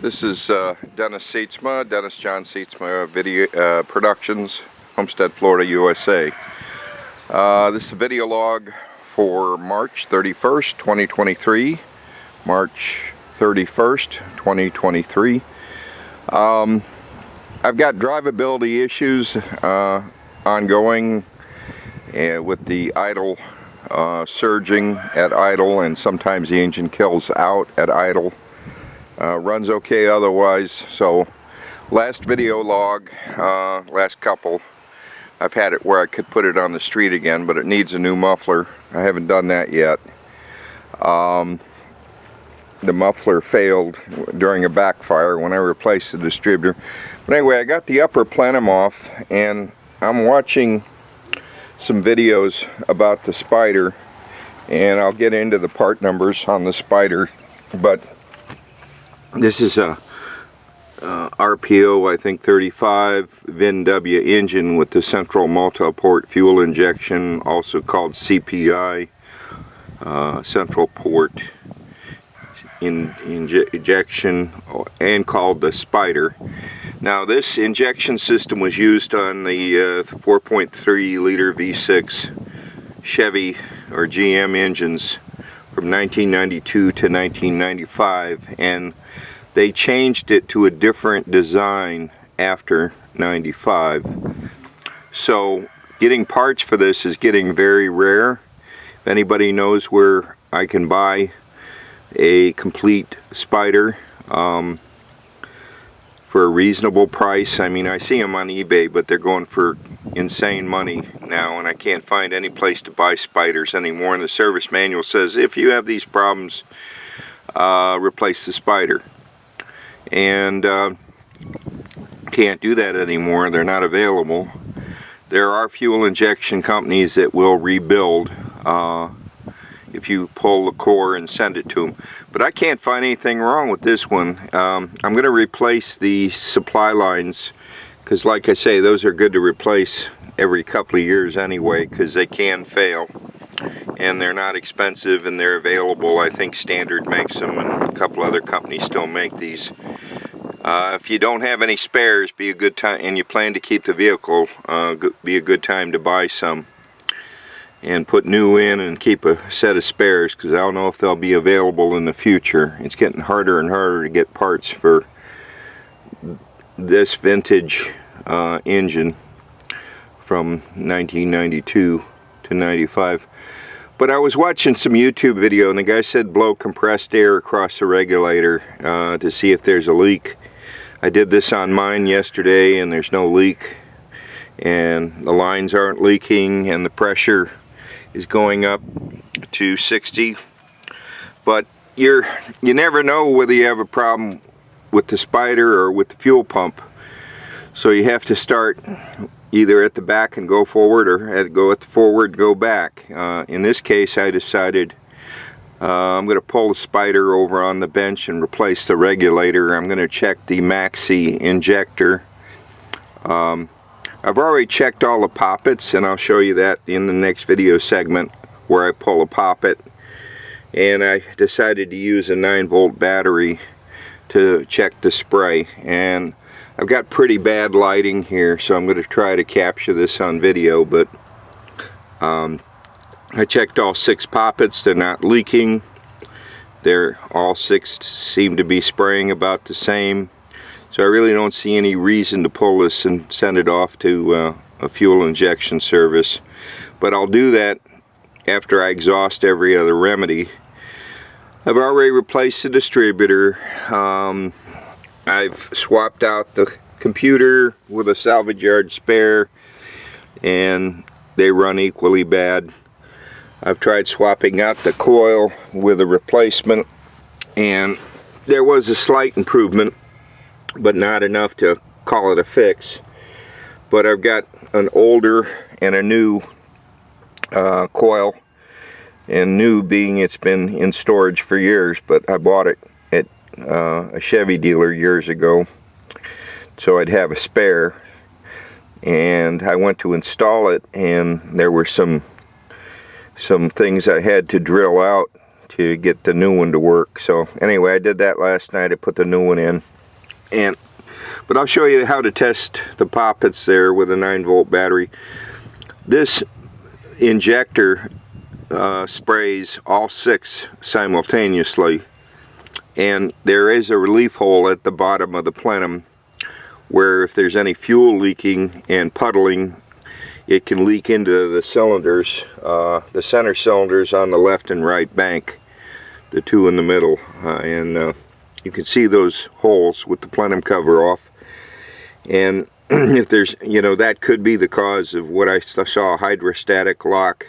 This is Dennis Seatsma, Dennis John Seatsma Video Productions, Homestead, Florida, USA. This is a video log for March 31st, 2023. March 31st, 2023. I've got drivability issues ongoing with the idle surging at idle, and sometimes the engine kills out at idle. Runs okay otherwise. So last video log, last couple, I've had it where I could put it on the street again, but it needs a new muffler. I haven't done that yet. The muffler failed during a backfire when I replaced the distributor. But anyway, I got the upper plenum off, and I'm watching some videos about the Spider, and I'll get into the part numbers on the Spider. But this is a RPO, I think 35 VIN-W engine with the central multi-port fuel injection, also called CPI, central port injection, and called the Spider. Now this injection system was used on the 4.3 liter V6 Chevy or GM engines from 1992 to 1995, and they changed it to a different design after 95. So getting parts for this is getting very rare. If anybody knows where I can buy a complete Spider for a reasonable price. I mean, I see them on eBay, but they're going for insane money now, and I can't find any place to buy Spiders anymore. And the service manual says if you have these problems, replace the Spider. And can't do that anymore. They're not available. There are fuel injection companies that will rebuild if you pull the core and send it to them, but I can't find anything wrong with this one. I'm going to replace the supply lines, because like I say, those are good to replace every couple of years anyway, because they can fail, and they're not expensive, and they're available. I think Standard makes them, and a couple other companies still make these. If you don't have any spares, be a good time, and you plan to keep the vehicle, be a good time to buy some and put new in and keep a set of spares, because I don't know if they'll be available in the future. It's getting harder and harder to get parts for this vintage engine from 1992 to 95. But I was watching some YouTube video, and the guy said blow compressed air across the regulator to see if there's a leak. I did this on mine yesterday, and there's no leak, and the lines aren't leaking, and the pressure is going up to 60. But you never know whether you have a problem with the Spider or with the fuel pump, so you have to start either at the back and go forward, or go at the forward, go back. In this case, I decided I'm going to pull the Spider over on the bench and replace the regulator. I'm going to check the MAXI Injector. I've already checked all the poppets, and I'll show you that in the next video segment where I pull a poppet. And I decided to use a 9-volt battery to check the spray. And I've got pretty bad lighting here, so I'm going to try to capture this on video. But I checked all 6 poppets. They're not leaking. They're all 6 seem to be spraying about the same. So I really don't see any reason to pull this and send it off to a fuel injection service. But I'll do that after I exhaust every other remedy. I've already replaced the distributor. I've swapped out the computer with a salvage yard spare, and they run equally bad. I've tried swapping out the coil with a replacement, and there was a slight improvement, but not enough to call it a fix. But I've got an older and a new coil, and new being it's been in storage for years, but I bought it at a Chevy dealer years ago, so I'd have a spare. And I went to install it, and there were some things I had to drill out to get the new one to work. So anyway, I did that last night. I put the new one in, but I'll show you how to test the poppets there with a 9-volt battery. This injector sprays all 6 simultaneously, and there is a relief hole at the bottom of the plenum where if there's any fuel leaking and puddling, it can leak into the cylinders, the center cylinders on the left and right bank, the 2 in the middle, and you can see those holes with the plenum cover off. And if there's, you know, that could be the cause of what I saw, hydrostatic lock,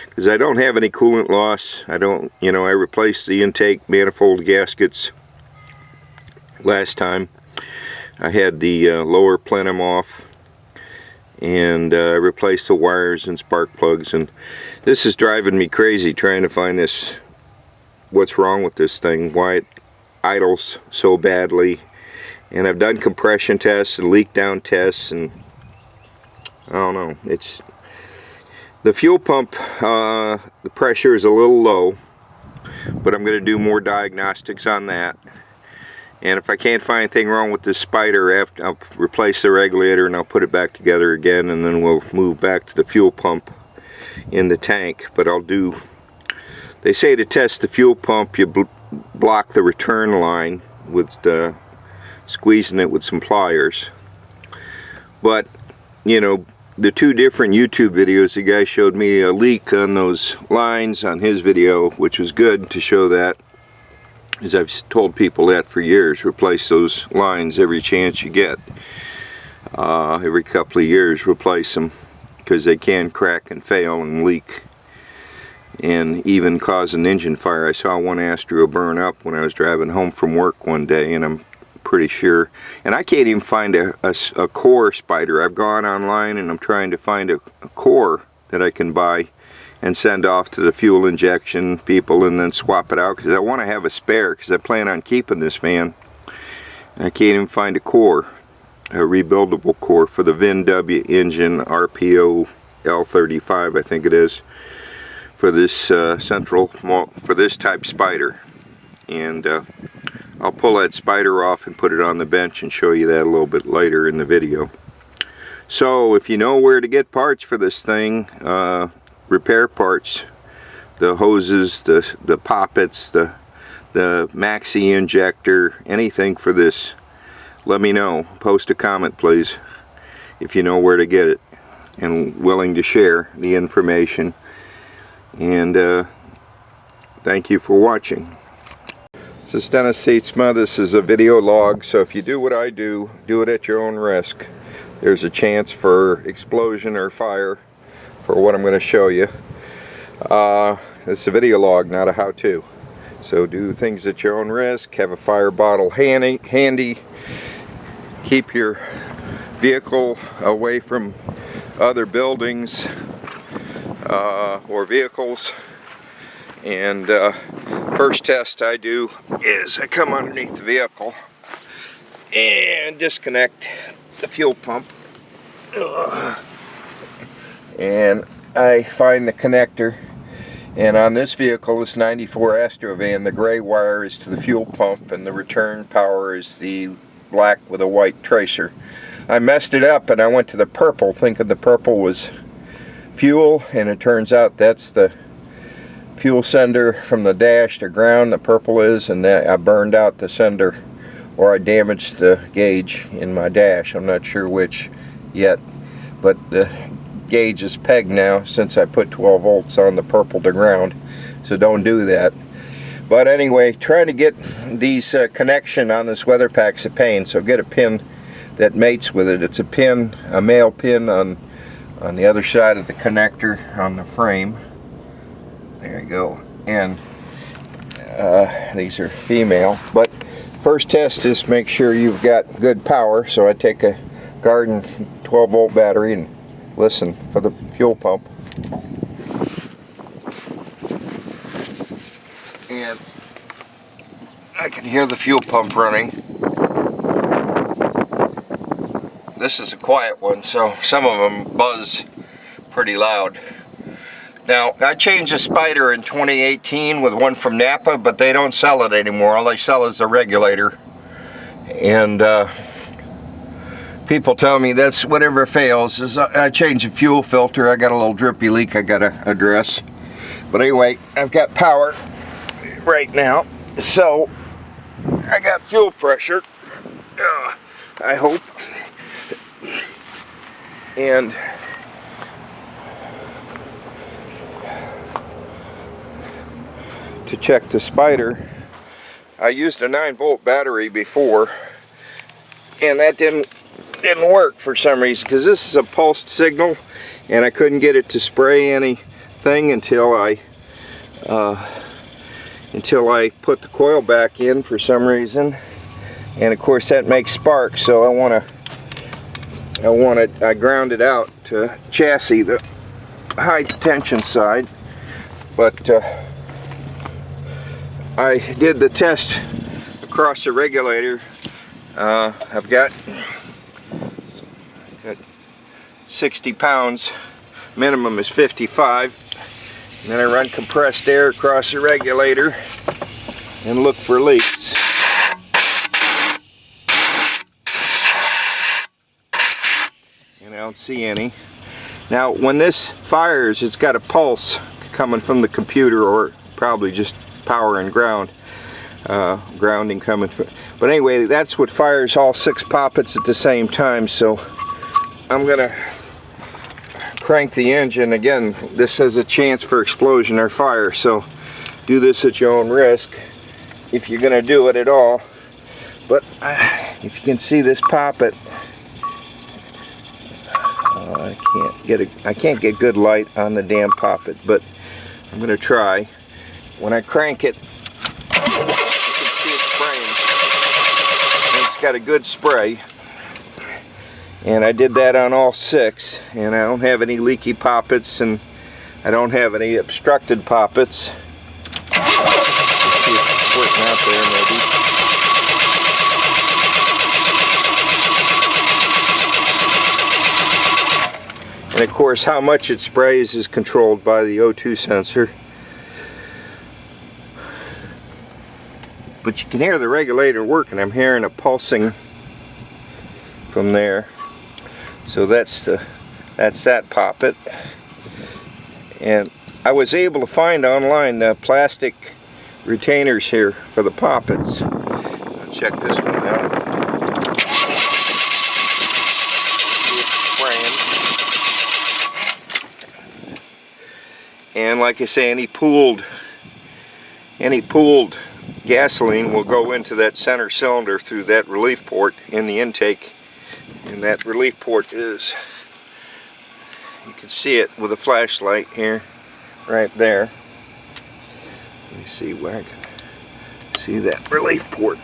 because I don't have any coolant loss. I don't, you know, I replaced the intake manifold gaskets last time. I had the lower plenum off, and I replaced the wires and spark plugs, and this is driving me crazy trying to find this, what's wrong with this thing, why it idles so badly. And I've done compression tests and leak down tests, and I don't know, it's the fuel pump, the pressure is a little low, but I'm going to do more diagnostics on that. And if I can't find anything wrong with this spider, I'll replace the regulator and I'll put it back together again, and then we'll move back to the fuel pump in the tank. But I'll do, they say to test the fuel pump, you block the return line with the, squeezing it with some pliers. But, you know, the 2 different YouTube videos, the guy showed me a leak on those lines on his video, which was good to show that. As I've told people that for years, replace those lines every chance you get. Every couple of years, replace them, because they can crack and fail and leak, and even cause an engine fire. I saw one Astro burn up when I was driving home from work one day, and I'm pretty sure, and I can't even find a core spider. I've gone online and I'm trying to find a core that I can buy and send off to the fuel injection people and then swap it out, because I want to have a spare, because I plan on keeping this van. I can't even find a core, a rebuildable core for the VIN-W engine RPO L35, I think it is, for this central, for this type spider. And I'll pull that spider off and put it on the bench and show you that a little bit later in the video. So if you know where to get parts for this thing, repair parts, the hoses, the poppets, the MAXI Injector, anything for this, let me know. Post a comment, please, if you know where to get it and willing to share the information. And thank you for watching. This is Dennis Seatsma. This is a video log, so if you do what I do, do it at your own risk. There's a chance for explosion or fire for what I'm going to show you. It's a video log, not a how-to. So do things at your own risk. Have a fire bottle handy. Keep your vehicle away from other buildings or vehicles. And first test I do is I come underneath the vehicle and disconnect the fuel pump. And I find the connector, and on this vehicle, this 94 Astro van, the gray wire is to the fuel pump and the return power is the black with a white tracer. I messed it up and I went to the purple thinking the purple was fuel, and it turns out that's the fuel sender from the dash to ground. The purple is, and that I burned out the sender, or I damaged the gauge in my dash. I'm not sure which yet, but the gauge is pegged now since I put 12 volts on the purple to ground, so don't do that. But anyway, trying to get these connection on this weather pack's a pain, so get a pin that mates with it. It's a pin, a male pin on the other side of the connector on the frame. There you go. And these are female. But first test is make sure you've got good power, so I take a garden 12 volt battery and listen for the fuel pump. And I can hear the fuel pump running. This is a quiet one, so some of them buzz pretty loud. Now, I changed a spider in 2018 with one from Napa, but they don't sell it anymore. All they sell is the regulator. And people tell me that's whatever fails. Is I changed the fuel filter. I got a little drippy leak I gotta address. But anyway, I've got power right now, so I got fuel pressure, I hope. And to check the spider, I used a 9-volt battery before, and that didn't work for some reason, because this is a pulsed signal, and I couldn't get it to spray anything until I put the coil back in for some reason. And of course that makes sparks, so I ground it out to chassis, the high tension side. But I did the test across the regulator. I've got 60 pounds, minimum is 55. And then I run compressed air across the regulator and look for leaks. And I don't see any. Now when this fires, it's got a pulse coming from the computer, or probably just power and grounding coming from. But anyway, that's what fires all 6 poppets at the same time. So I'm gonna crank the engine again. This has a chance for explosion or fire, so do this at your own risk if you're gonna do it at all. But if you can see this poppet, I can't get good light on the damn poppet, but I'm gonna try. When I crank it, you can see it spraying. And it's got a good spray. And I did that on all 6, and I don't have any leaky poppets, and I don't have any obstructed poppets. Let's see if it's squirting out there maybe. And of course how much it sprays is controlled by the O2 sensor. But you can hear the regulator working. I'm hearing a pulsing from there. So that's that poppet. And I was able to find online the plastic retainers here for the poppets. I'll check this one out. It's spraying. And like I say, any pooled gasoline will go into that center cylinder through that relief port in the intake. And that relief port is, you can see it with a flashlight here, right there. Let me see where I can see that relief port.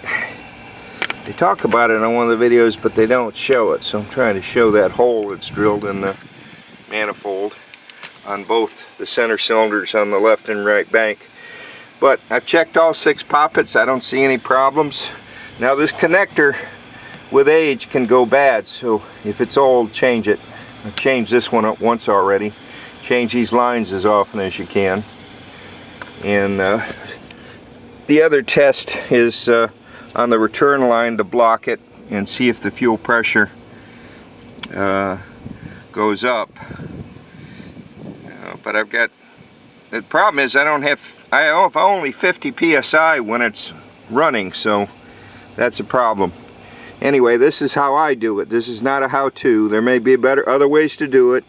They talk about it on one of the videos, but they don't show it. So I'm trying to show that hole that's drilled in the manifold on both the center cylinders on the left and right bank. But I've checked all 6 poppets. I don't see any problems. Now this connector with age can go bad, so if it's old, change it. I've changed this one up once already. Change these lines as often as you can. And the other test is on the return line to block it and see if the fuel pressure goes up. But I've got, the problem is I have only 50 psi when it's running, so that's a problem. Anyway, this is how I do it. This is not a how-to. There may be other ways to do it.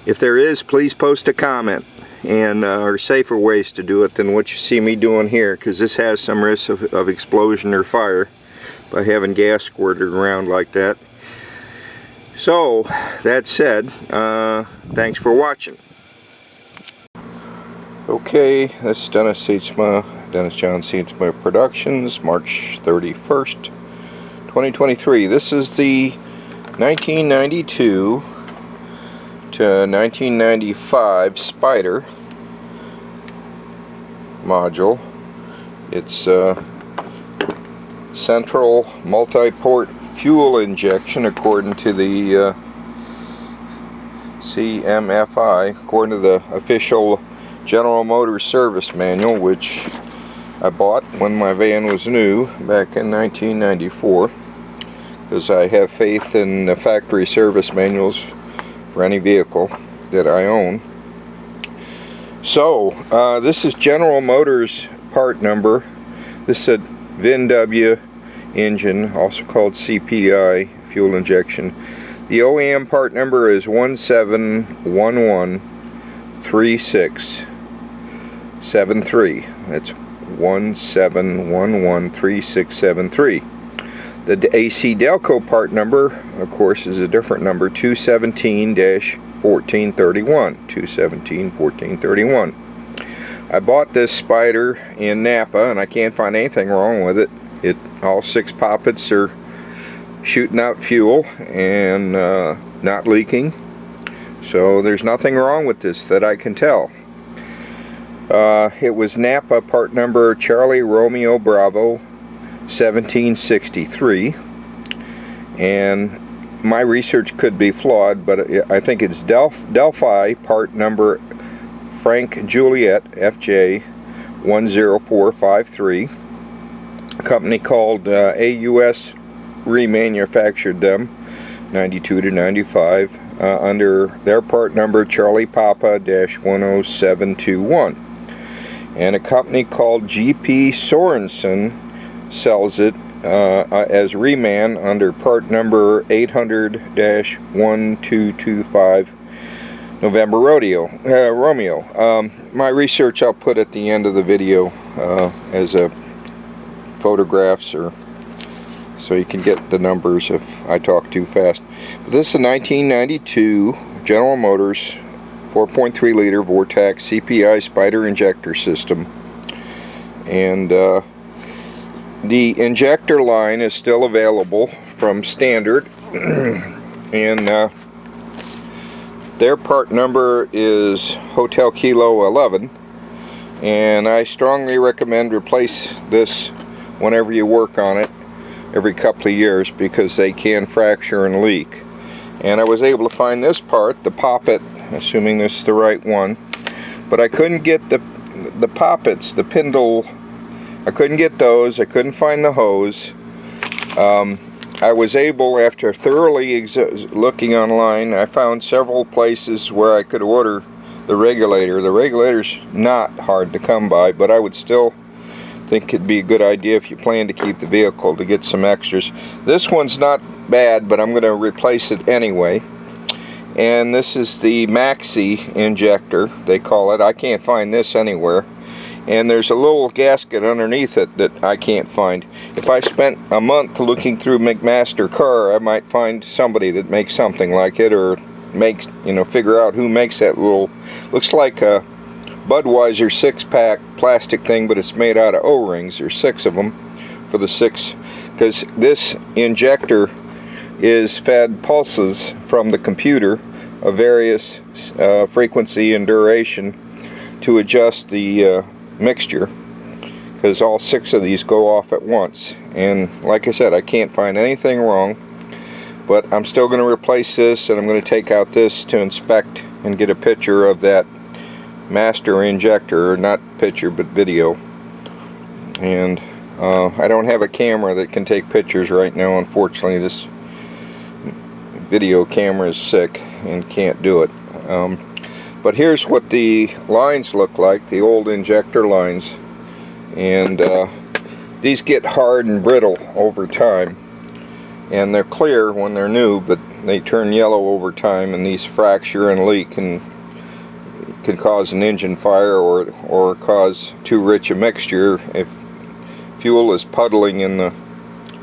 If there is, please post a comment, and or safer ways to do it than what you see me doing here, because this has some risk of explosion or fire by having gas squirted around like that. So that said, thanks for watching. Okay, this is Dennis John Seatsma Productions, March 31st, 2023. This is the 1992 to 1995 Spider module. It's central multi-port fuel injection according to the CMFI, according to the official General Motors service manual, which I bought when my van was new back in 1994, because I have faith in the factory service manuals for any vehicle that I own. So this is General Motors part number. This is a VIN-W engine, also called CPI, fuel injection. The OEM part number is 17113673. That's 17113673. The AC Delco part number, of course, is a different number, 217-1431. 217-1431. I bought this Spider in Napa, and I can't find anything wrong with it. All 6 poppets are shooting out fuel and not leaking, so there's nothing wrong with this that I can tell. It was Napa part number Charlie Romeo Bravo 1763, and my research could be flawed, but I think it's Delphi part number Frank Juliet FJ 10453. A company called AUS remanufactured them 92 to 95 under their part number Charlie Papa -10721, and a company called GP Sorensen sells it as reman under part number 800-1225 November Romeo. My research I'll put at the end of the video as a photographs, or so you can get the numbers if I talk too fast. But this is a 1992 General Motors 4.3 liter Vortex CPI Spider injector system, and the injector line is still available from Standard, and their part number is Hotel Kilo 11, and I strongly recommend replace this whenever you work on it every couple of years, because they can fracture and leak. And I was able to find this part, the poppet, assuming this is the right one, but I couldn't get the poppets, the spindle. I couldn't get those. I couldn't find the hose. I was able, after thoroughly looking online, I found several places where I could order the regulator. The regulator's not hard to come by, but I would still think it'd be a good idea if you plan to keep the vehicle to get some extras. This one's not bad, but I'm going to replace it anyway. And this is the MAXI Injector, they call it. I can't find this anywhere. And there's a little gasket underneath it that I can't find. If I spent a month looking through McMaster Car, I might find somebody that makes something like it, or makes, figure out who makes that little, looks like a Budweiser 6-pack plastic thing, but it's made out of O-rings. There's 6 of them for the 6, because this injector is fed pulses from the computer of various frequency and duration to adjust the mixture, because all 6 of these go off at once. And like I said, I can't find anything wrong, but I'm still going to replace this, and I'm going to take out this to inspect and get a picture of that master injector, or not picture but video. And I don't have a camera that can take pictures right now, unfortunately. This video camera is sick and can't do it. But here's what the lines look like, the old injector lines, and these get hard and brittle over time, and they're clear when they're new, but they turn yellow over time, and these fracture and leak and can cause an engine fire, or cause too rich a mixture if fuel is puddling in the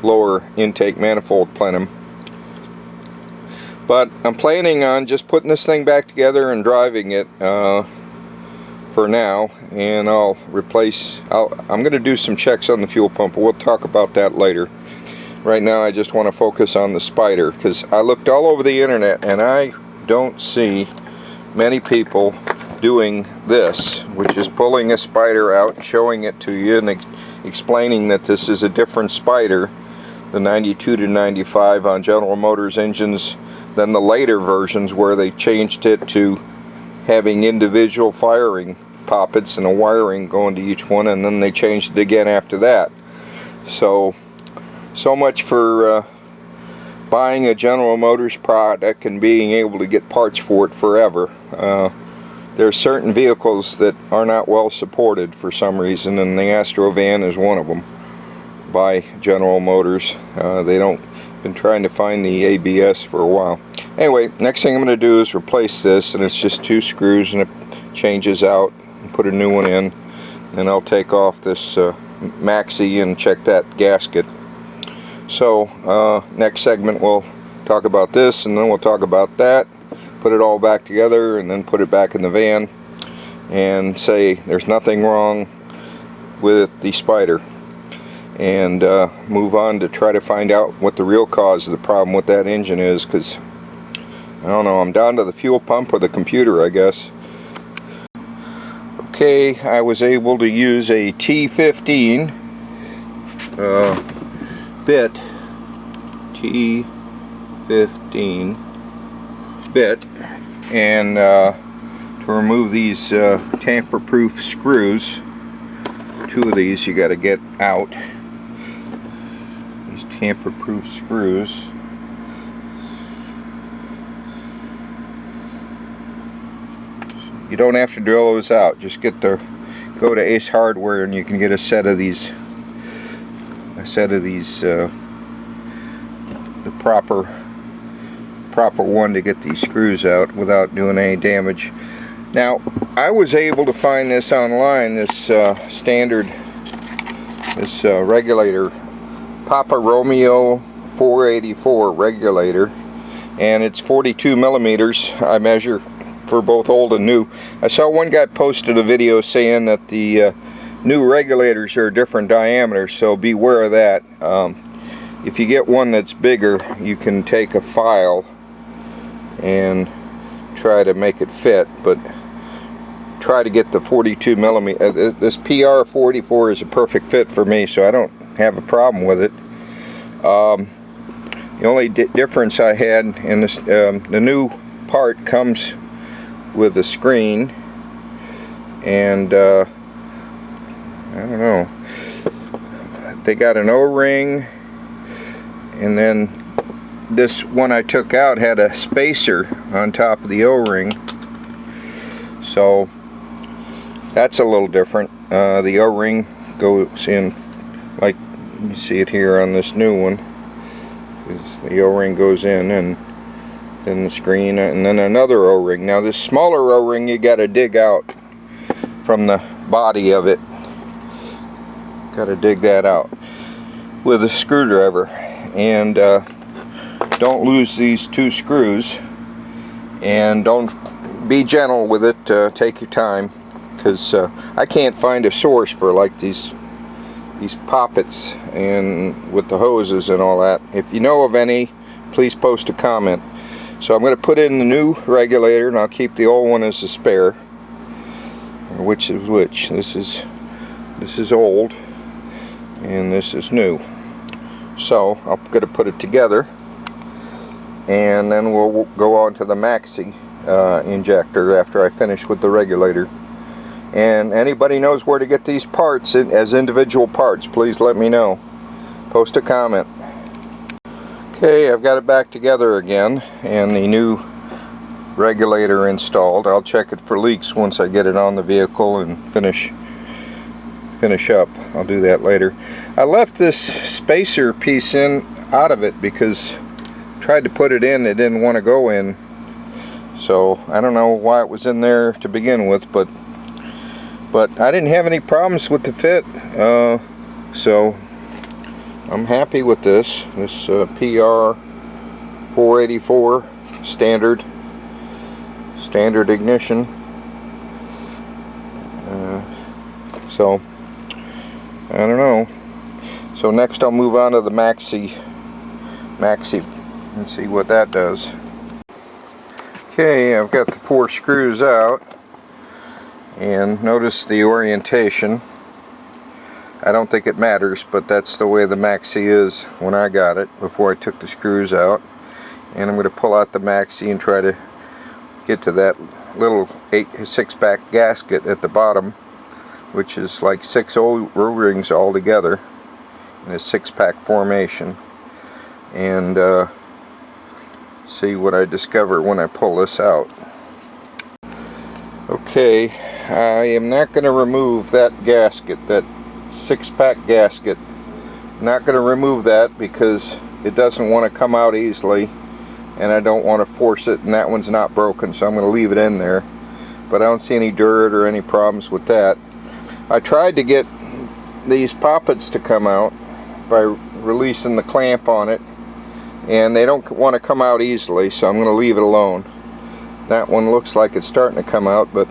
lower intake manifold plenum. But I'm planning on just putting this thing back together and driving it for now, and I'm going to do some checks on the fuel pump. We'll talk about that later. Right now I just want to focus on the Spider, because I looked all over the internet and I don't see many people doing this, which is pulling a Spider out and showing it to you and explaining that this is a different Spider. The 92 to 95 on General Motors engines than the later versions where they changed it to having individual firing poppets and a wiring going to each one, and then they changed it again after that. So much for buying a General Motors product and being able to get parts for it forever. There are certain vehicles that are not well supported for some reason, and the Astro van is one of them by General Motors. Been trying to find the ABS for a while. Anyway, next thing I'm going to do is replace this, and it's just 2 screws and it changes out, and put a new one in, and I'll take off this MAXI and check that gasket. So next segment we'll talk about this, and then we'll talk about that, put it all back together, and then put it back in the van and say there's nothing wrong with the spider, and move on to try to find out what the real cause of the problem with that engine is, because I don't know, I'm down to the fuel pump or the computer, I guess. Okay, I was able to use a T15 bit, T15 bit, and to remove these tamper-proof screws. 2 of these you got to get out. These tamper-proof screws. You don't have to drill those out. Just go to Ace Hardware and you can get a set of these. The proper one to get these screws out without doing any damage. Now, I was able to find this online, this regulator, Papa Romeo 484 regulator, and it's 42 millimeters. I measure for both old and new. I saw one guy posted a video saying that the new regulators are a different diameter, so beware of that. If you get one that's bigger, you can take a file and try to make it fit, but try to get the 42 millimeter. This PR 484 is a perfect fit for me, so I don't have a problem with it. The only difference I had in this, the new part comes with a screen, and I don't know, they got an O-ring, and then this one I took out had a spacer on top of the O-ring, so that's a little different. The O-ring goes in, like you see it here on this new one. The O-ring goes in, and then the screen, and then another O-ring. Now this smaller O-ring you got to dig out from the body of it. Got to dig that out with a screwdriver, and don't lose these 2 screws, and don't be gentle with it. Take your time, because I can't find a source for like these poppets and with the hoses and all that. If you know of any, please post a comment. So I'm going to put in the new regulator, and I'll keep the old one as a spare. Which is which? This is old, and this is new. So I'm going to put it together, and then we'll go on to the MAXI injector after I finish with the regulator. And anybody knows where to get these parts as individual parts, please let me know. Post a comment. Okay, I've got it back together again, and the new regulator installed. I'll check it for leaks once I get it on the vehicle and finish up. I'll do that later. I left this spacer piece out of it because I tried to put it in, it didn't want to go in. So I don't know why it was in there to begin with, but I didn't have any problems with the fit, so I'm happy with this PR 484 standard ignition. So I don't know. So next I'll move on to the MAXI and see what that does. Okay, I've got the 4 screws out, and notice the orientation. I don't think it matters, but that's the way the MAXI is when I got it before I took the screws out. and I'm going to pull out the MAXI and try to get to that little 6-pack gasket at the bottom, which is like 6 O-rings all together in a 6-pack formation, and see what I discover when I pull this out. Okay, I am not going to remove that gasket, that 6-pack gasket. I'm not going to remove that because it doesn't want to come out easily, and I don't want to force it, and that one's not broken, so I'm going to leave it in there. But I don't see any dirt or any problems with that. I tried to get these poppets to come out by releasing the clamp on it, and they don't want to come out easily, so I'm going to leave it alone. That one looks like it's starting to come out, but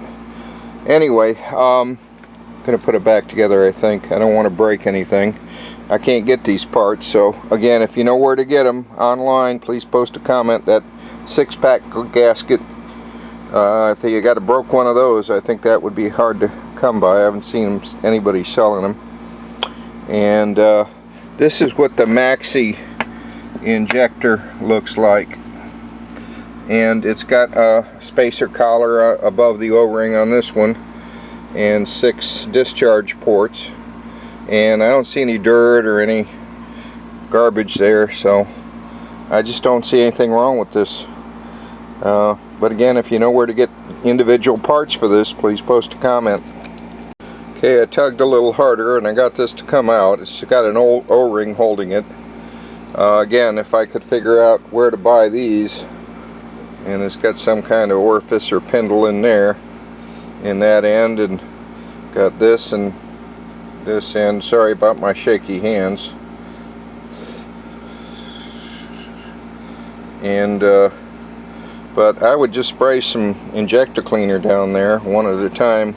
anyway, I'm going to put it back together, I think. I don't want to break anything. I can't get these parts, so again, if you know where to get them online, please post a comment. That 6-pack gasket, if you got a broke one of those, I think that would be hard to come by. I haven't seen anybody selling them. And this is what the MAXI Injector looks like, and it's got a spacer collar above the O-ring on this one, and 6 discharge ports, and I don't see any dirt or any garbage there, so I just don't see anything wrong with this. But again, if you know where to get individual parts for this, please post a comment. Okay, I tugged a little harder and I got this to come out. It's got an old O-ring holding it. Again, if I could figure out where to buy these, and it's got some kind of orifice or spindle in there, in that end, and got this and this end. Sorry about my shaky hands. And but I would just spray some injector cleaner down there one at a time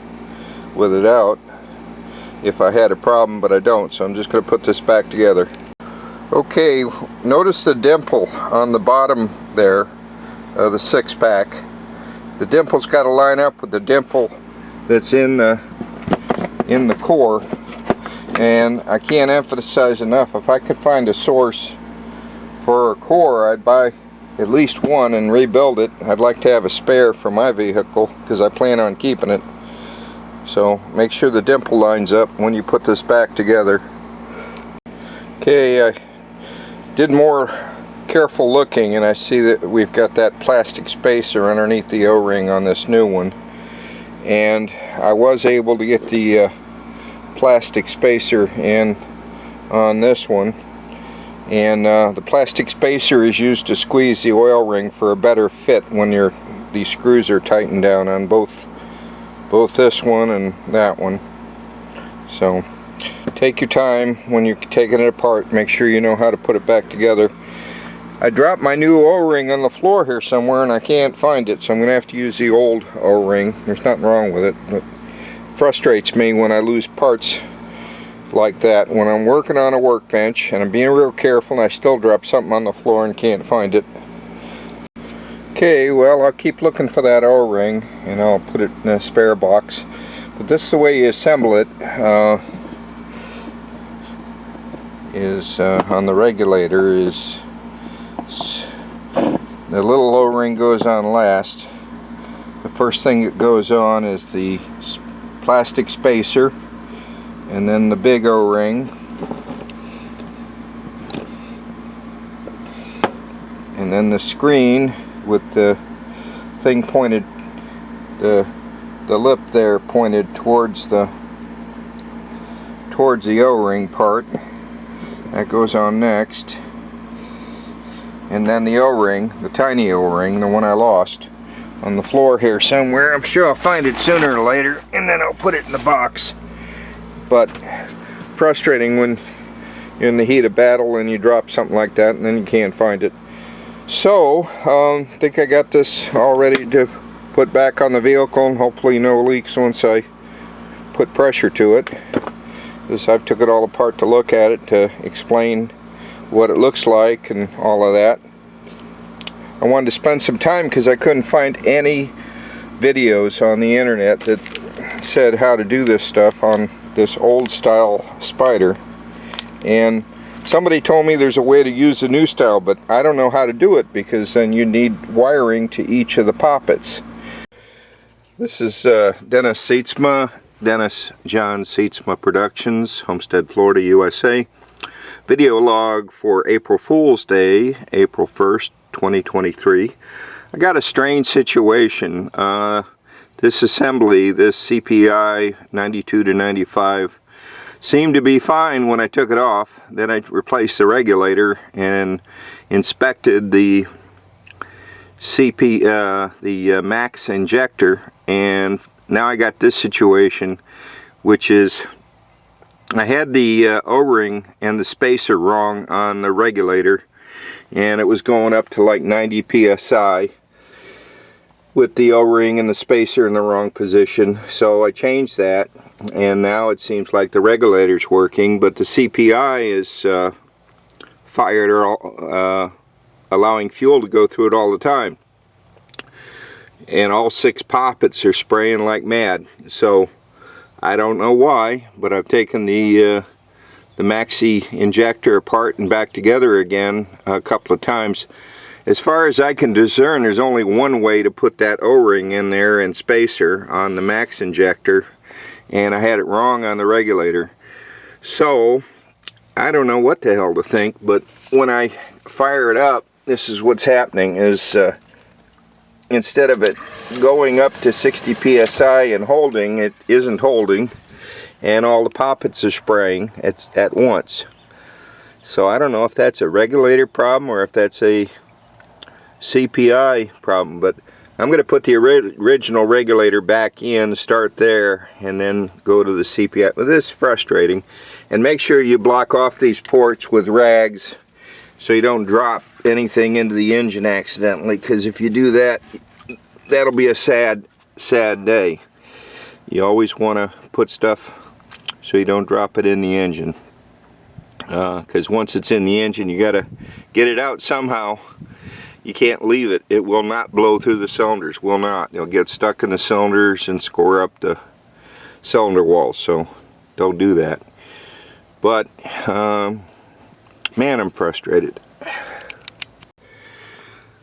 with it out if I had a problem, but I don't, so I'm just going to put this back together. Okay, notice the dimple on the bottom there, the 6-pack. The dimple's got to line up with the dimple that's in the core, and I can't emphasize enough, if I could find a source for a core, I'd buy at least one and rebuild it. I'd like to have a spare for my vehicle because I plan on keeping it. So make sure the dimple lines up when you put this back together. Okay, I did more careful looking, and I see that we've got that plastic spacer underneath the O-ring on this new one, and I was able to get the plastic spacer in on this one, and the plastic spacer is used to squeeze the oil ring for a better fit when these screws are tightened down on both this one and that one. So take your time when you're taking it apart. Make sure you know how to put it back together. I dropped my new O-ring on the floor here somewhere and I can't find it, so I'm going to have to use the old O-ring. There's nothing wrong with it, but it frustrates me when I lose parts like that when I'm working on a workbench and I'm being real careful and I still drop something on the floor and can't find it. Okay, well, I'll keep looking for that O-ring and I'll put it in a spare box. But this is the way you assemble it. On the regulator is the little O-ring goes on last. The first thing that goes on is the plastic spacer, and then the big O-ring, and then the screen with the thing pointed, the lip there pointed towards the O-ring part. That goes on next, and then the O-ring, the tiny O-ring, the one I lost on the floor here somewhere. I'm sure I'll find it sooner or later, and then I'll put it in the box. But frustrating when you're in the heat of battle and you drop something like that and then you can't find it. So I think I got this all ready to put back on the vehicle, and hopefully no leaks once I put pressure to it. I've took it all apart to look at it, to explain what it looks like and all of that. I wanted to spend some time because I couldn't find any videos on the internet that said how to do this stuff on this old style Spider, and Somebody told me there's a way to use the new style, but I don't know how to do it, because then you need wiring to each of the poppets. This is Dennis John Seitzma Productions, Homestead, Florida, USA. Video log for April Fool's Day, April 1st, 2023. I got a strange situation. This assembly, this CPI 92 to 95, seemed to be fine when I took it off. Then I replaced the regulator and inspected the MAXI Injector, and now I got this situation, which is I had the O-ring and the spacer wrong on the regulator, and it was going up to like 90 psi with the O-ring and the spacer in the wrong position. So I changed that, and now it seems like the regulator's working, but the CPI is fired, or allowing fuel to go through it all the time. And all 6 poppets are spraying like mad. So I don't know why, but I've taken the MAXI Injector apart and back together again a couple of times. As far as I can discern, there's only one way to put that O-ring in there and spacer on the MAXI Injector, and I had it wrong on the regulator. So I don't know what the hell to think, but when I fire it up, this is what's happening. Is instead of it going up to 60 psi and holding, it isn't holding, and all the poppets are spraying at once. So I don't know if that's a regulator problem or if that's a CPI problem, but I'm going to put the original regulator back in, start there, and then go to the CPI. Well, this is frustrating. And make sure you block off these ports with rags so you don't drop anything into the engine accidentally, because if you do that, that'll be a sad day. You always want to put stuff so you don't drop it in the engine, because once it's in the engine, you got to get it out somehow. You can't leave it. It will not blow through the cylinders. Will not. It'll get stuck in the cylinders and score up the cylinder walls. So don't do that. But man, I'm frustrated.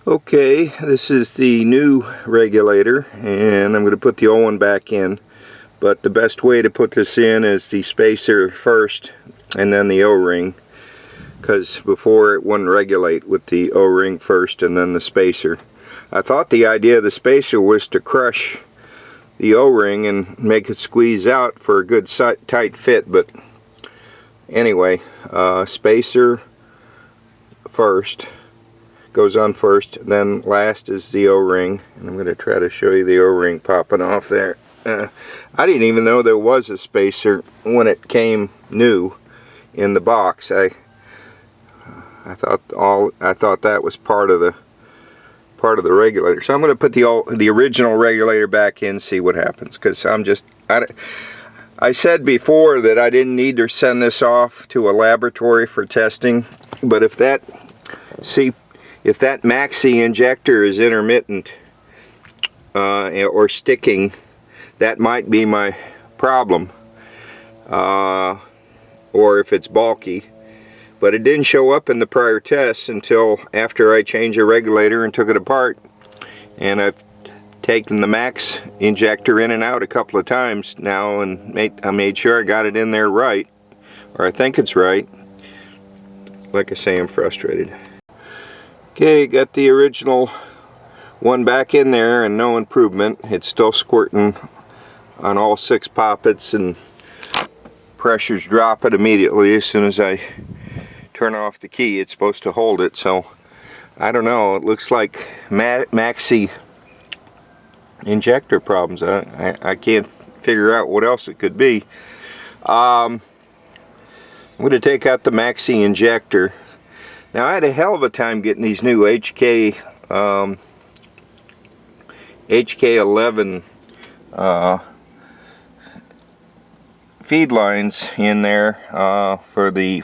Okay, this is the new regulator, and I'm going to put the old one back in. But the best way to put this in is the spacer first and then the O-ring, because before it wouldn't regulate with the O-ring first and then the spacer. I thought the idea of the spacer was to crush the O-ring and make it squeeze out for a good tight fit, but anyway, spacer first, goes on first, then last is the O-ring, and I'm going to try to show you the O-ring popping off there. I didn't even know there was a spacer when it came new in the box. I thought that was part of the regulator. So I'm going to put the original regulator back in, see what happens, because I said before that I didn't need to send this off to a laboratory for testing, but if that MAXI Injector is intermittent or sticking, that might be my problem, or if it's bulky. But it didn't show up in the prior tests until after I changed the regulator and took it apart. And I've taken the MAXI Injector in and out a couple of times now, and I made sure I got it in there right, or I think it's right. Like I say, I'm frustrated. Okay, got the original one back in there and no improvement. It's still squirting on all 6 poppets, and pressure's dropping immediately as soon as I turn off the key. It's supposed to hold it, so I don't know. It looks like MAXI Injector problems. I can't figure out what else it could be. I'm going to take out the MAXI Injector. Now, I had a hell of a time getting these new HK11 feed lines in there for the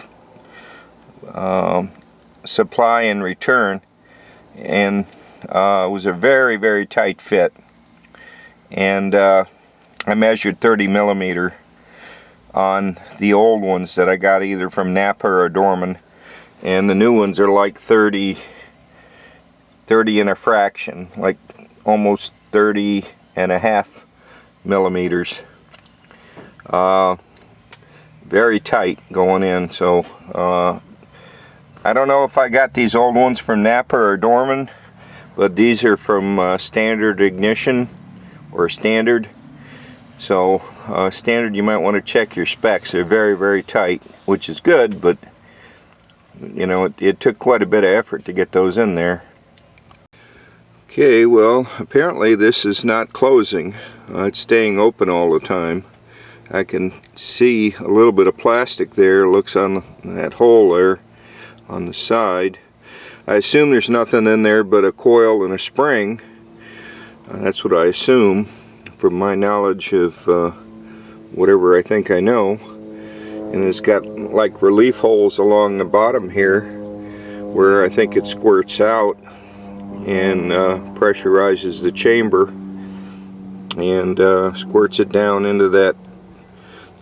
supply and return, and it was a very, very tight fit, and I measured 30 millimeter on the old ones that I got either from Napa or Dorman, and the new ones are like 30 and a fraction, like almost 30.5 millimeters. Very tight going in. So I don't know if I got these old ones from Napa or Dorman, but these are from Standard Ignition or Standard. So Standard, you might want to check your specs. They're very, very tight, which is good, but you know, it took quite a bit of effort to get those in there. Okay, well, apparently this is not closing. It's staying open all the time. I can see a little bit of plastic there. Looks on that hole there on the side. I assume there's nothing in there but a coil and a spring. That's what I assume from my knowledge of whatever I think I know. And it's got like relief holes along the bottom here where I think it squirts out and pressurizes the chamber and squirts it down into that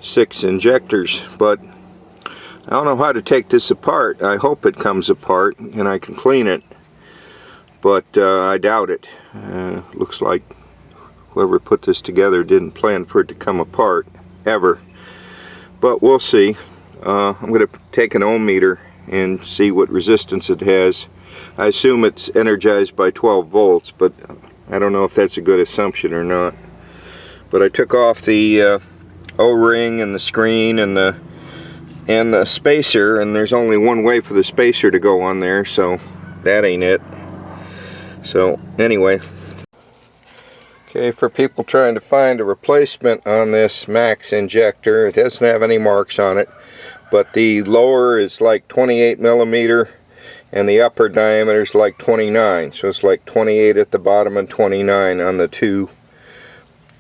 6 injectors. But I don't know how to take this apart. I hope it comes apart and I can clean it, but I doubt it. Looks like whoever put this together didn't plan for it to come apart ever, but we'll see. I'm going to take an ohm meter and see what resistance it has. I assume it's energized by 12 volts, but I don't know if that's a good assumption or not. But I took off the O-ring and the screen and the spacer, and there's only one way for the spacer to go on there, so that ain't it. So anyway, okay, for people trying to find a replacement on this MAXI Injector, it doesn't have any marks on it, but the lower is like 28 millimeter and the upper diameter is like 29, so it's like 28 at the bottom and 29 on the two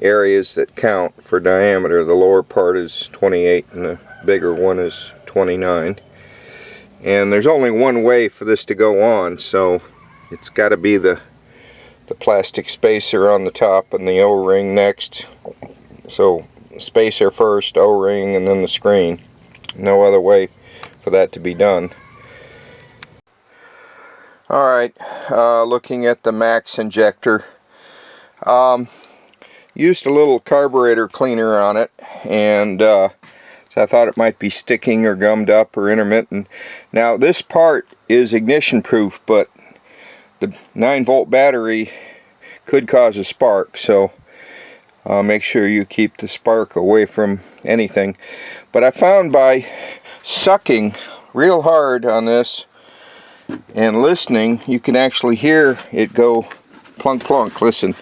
areas that count for diameter. The lower part is 28 and the bigger one is 29, and there's only one way for this to go on, so it's got to be the plastic spacer on the top and the O-ring next. So spacer first, O-ring, and then the screen. No other way for that to be done. Alright, looking at the MAXI Injector. Used a little carburetor cleaner on it, and so I thought it might be sticking or gummed up or intermittent. Now this part is ignition proof, but the 9-volt battery could cause a spark, so make sure you keep the spark away from anything. But I found by sucking real hard on this and listening, you can actually hear it go plunk plunk. Listen.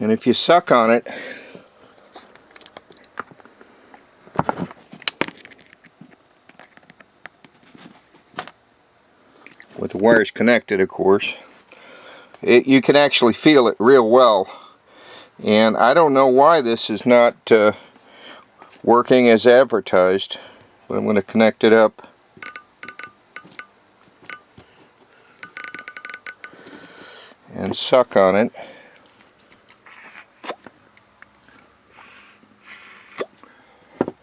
And if you suck on it, with the wires connected, of course, you can actually feel it real well. And I don't know why this is not working as advertised, but I'm going to connect it up. And suck on it.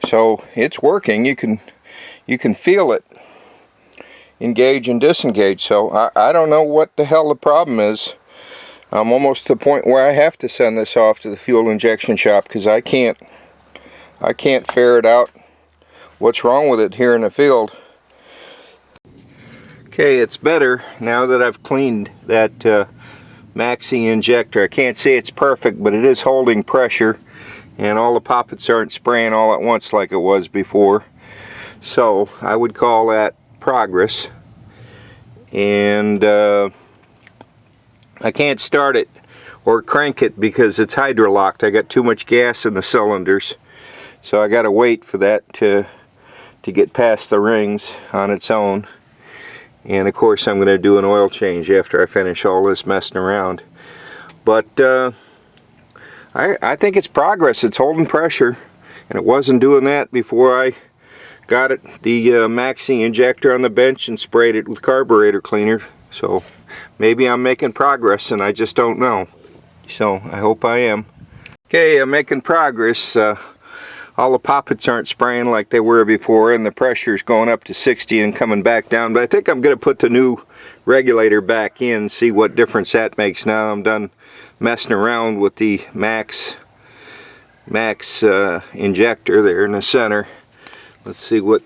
So it's working. You can feel it engage and disengage. So I don't know what the hell the problem is. I'm almost to the point where I have to send this off to the fuel injection shop because I can't ferret out what's wrong with it here in the field. Okay, it's better now that I've cleaned that MAXI Injector. I can't say it's perfect, but it is holding pressure, and all the poppets aren't spraying all at once like it was before. So I would call that progress. And I can't start it or crank it because it's hydrolocked. I got too much gas in the cylinders, so I got to wait for that to get past the rings on its own. And of course I'm going to do an oil change after I finish all this messing around. But I think it's progress. It's holding pressure, and it wasn't doing that before I got it the MAXI Injector on the bench and sprayed it with carburetor cleaner. So maybe I'm making progress and I just don't know. So I hope I am. Okay, I'm making progress. All the poppets aren't spraying like they were before, and the pressure's going up to 60 and coming back down. But I think I'm going to put the new regulator back in, see what difference that makes. Now I'm done messing around with the MAXI Injector there in the center. Let's see what,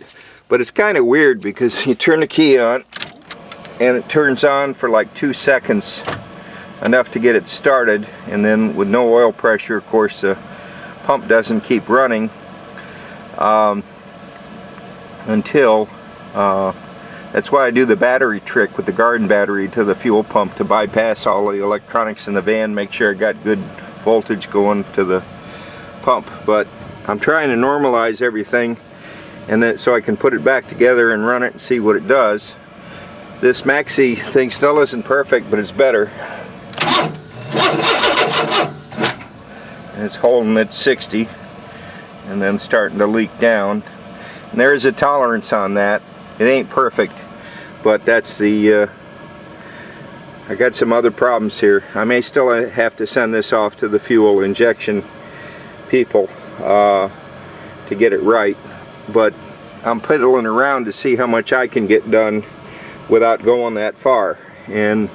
but it's kind of weird because you turn the key on and it turns on for like 2 seconds, enough to get it started, and then with no oil pressure, of course, the pump doesn't keep running until that's why I do the battery trick with the garden battery to the fuel pump to bypass all the electronics in the van, make sure I got good voltage going to the pump. But I'm trying to normalize everything, and then so I can put it back together and run it and see what it does. This MAXI thing still isn't perfect, but it's better. And it's holding at 60 and then starting to leak down. And there is a tolerance on that. It ain't perfect, but that's the I got some other problems here. I may still have to send this off to the fuel injection people to get it right, but I'm piddling around to see how much I can get done without going that far, and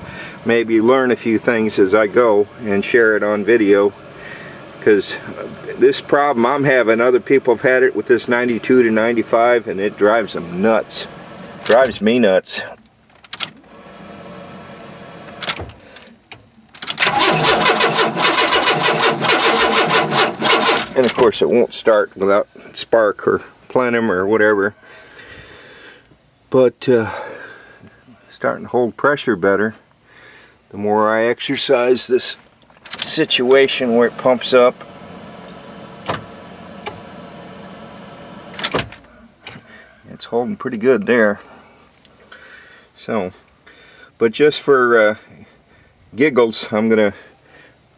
maybe learn a few things as I go and share it on video, because this problem I'm having, other people have had it with this 92 to 95, and it drives them nuts. Drives me nuts. And of course it won't start without spark or plenum or whatever, but starting to hold pressure better the more I exercise this situation where it pumps up. It's holding pretty good there. So, but just for giggles, I'm gonna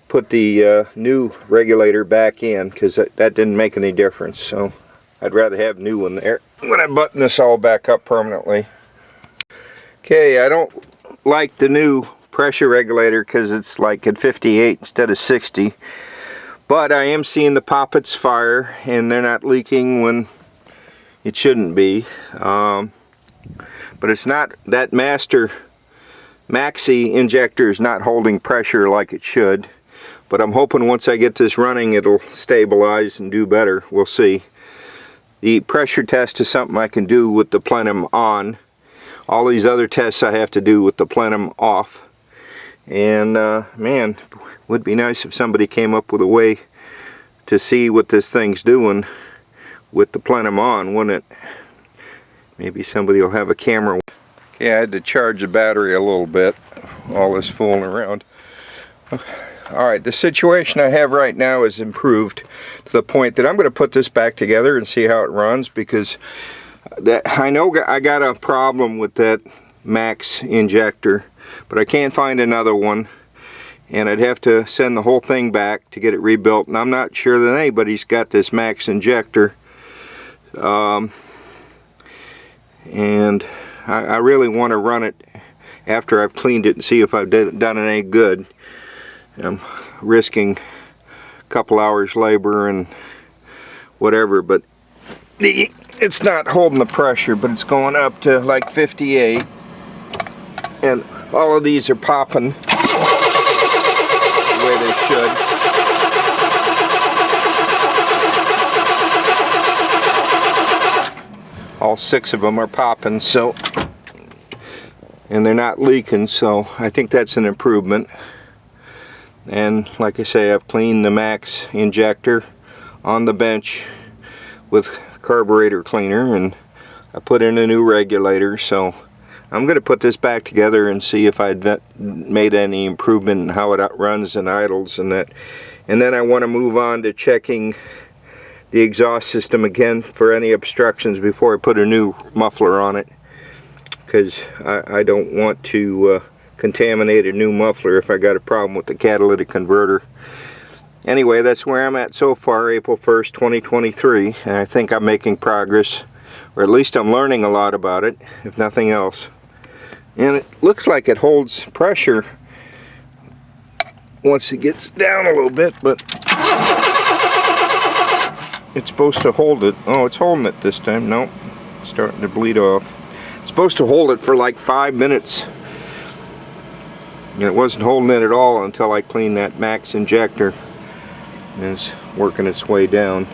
put the new regulator back in, because that didn't make any difference. So I'd rather have a new one there when I button this all back up permanently. Okay, I don't like the new pressure regulator because it's like at 58 instead of 60, but I am seeing the poppets fire and they're not leaking when it shouldn't be. But it's not, that master MAXI injector is not holding pressure like it should, but I'm hoping once I get this running it'll stabilize and do better. We'll see. The pressure test is something I can do with the plenum on. All these other tests I have to do with the plenum off. And man, would be nice if somebody came up with a way to see what this thing's doing with the plenum on, wouldn't it? Maybe somebody will have a camera. Okay, I had to charge the battery a little bit, all this fooling around. Alright, the situation I have right now is improved to the point that I'm going to put this back together and see how it runs, because I know I got a problem with that MAXI Injector, but I can't find another one, and I'd have to send the whole thing back to get it rebuilt, and I'm not sure that anybody's got this MAXI Injector. And I really want to run it after I've cleaned it and see if I've done it any good. I'm risking a couple hours labor and whatever, but it's not holding the pressure, but it's going up to like 58, and all of these are popping the way they should. All 6 of them are popping, so, and they're not leaking, so I think that's an improvement. And like I say, I've cleaned the MAXI Injector on the bench with carburetor cleaner, and I put in a new regulator, so I'm going to put this back together and see if I'd made any improvement in how it runs and idles and that. And then I want to move on to checking the exhaust system again for any obstructions before I put a new muffler on it, because I don't want to contaminate a new muffler if I got a problem with the catalytic converter. Anyway, that's where I'm at so far, April 1st, 2023, and I think I'm making progress, or at least I'm learning a lot about it, if nothing else. And it looks like it holds pressure once it gets down a little bit, but it's supposed to hold it. Oh, it's holding it this time. Nope, it's starting to bleed off. It's supposed to hold it for like 5 minutes. And it wasn't holding it at all until I cleaned that MAXI Injector. And it's working its way down.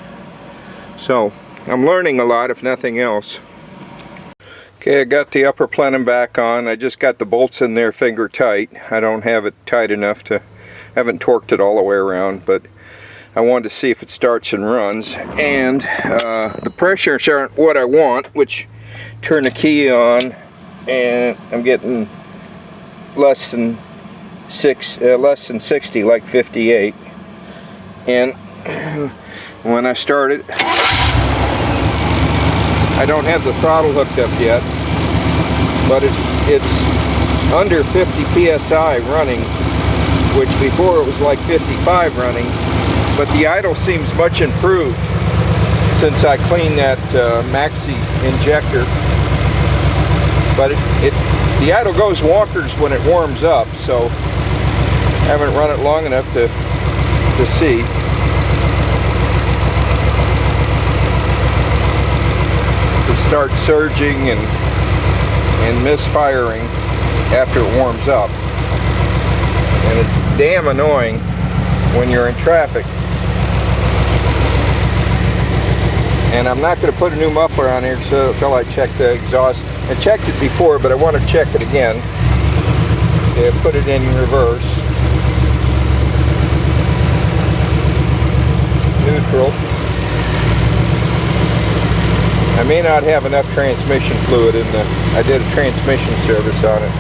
So, I'm learning a lot, if nothing else. Okay, I got the upper plenum back on. I just got the bolts in there finger tight. I don't have it tight enough to, haven't torqued it all the way around, but I wanted to see if it starts and runs. And the pressures aren't what I want, which turn the key on, and I'm getting less than 60, like 58. And when I start it, I don't have the throttle hooked up yet, but it's under 50 psi running, which before it was like 55 running, but the idle seems much improved since I cleaned that MAXI Injector. But the idle goes walkers when it warms up, so I haven't run it long enough to see. Start surging and misfiring after it warms up, and it's damn annoying when you're in traffic. And I'm not going to put a new muffler on here until I check the exhaust. I checked it before, but I want to check it again. Okay, put it in reverse, neutral. I may not have enough transmission fluid in I did a transmission service on it.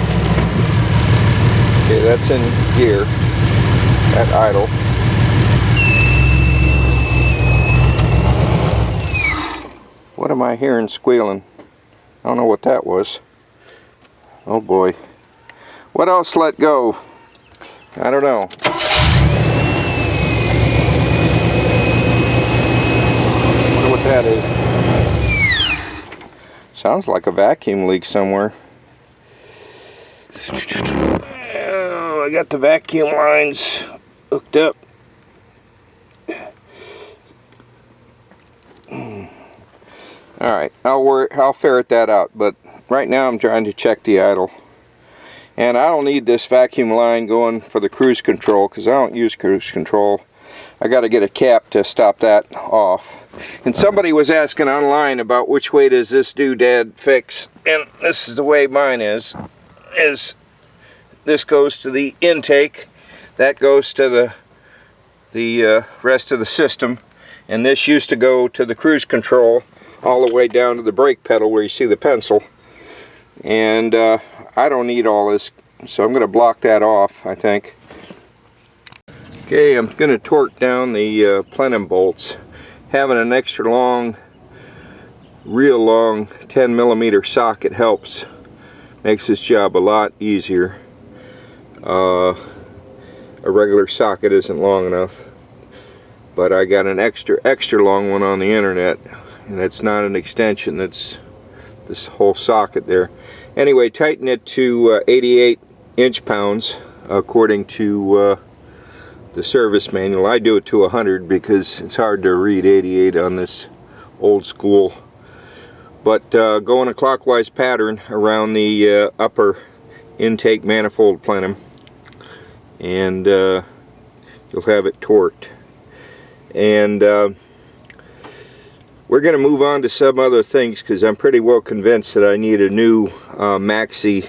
Okay, that's in gear at idle. What am I hearing squealing? I don't know what that was. Oh boy. What else let go? I don't know. I wonder what that is. Sounds like a vacuum leak somewhere. Oh, I got the vacuum lines hooked up. Alright, I'll ferret that out, but right now I'm trying to check the idle. And I don't need this vacuum line going for the cruise control, because I don't use cruise control. I got to get a cap to stop that off. And somebody was asking online about which way does this doodad fix, and this is the way mine is this goes to the intake, that goes to the rest of the system, and this used to go to the cruise control all the way down to the brake pedal where you see the pencil. And I don't need all this, so I'm going to block that off, I think. Okay, I'm going to torque down the plenum bolts. Having an extra long, real long 10mm socket helps. Makes this job a lot easier. A regular socket isn't long enough, but I got an extra long one on the internet, and it's not an extension, that's this whole socket there. Anyway, tighten it to 88 inch-pounds according to the service manual. I do it to 100 because it's hard to read 88 on this old school. But go in a clockwise pattern around the upper intake manifold plenum, and you'll have it torqued. And we're going to move on to some other things, because I'm pretty well convinced that I need a new MAXI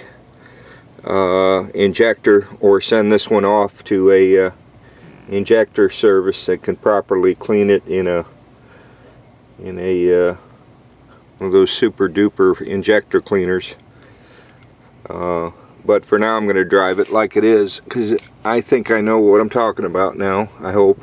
injector, or send this one off to a injector service that can properly clean it in a one of those super duper injector cleaners. But for now I'm going to drive it like it is, because I think I know what I'm talking about now, I hope.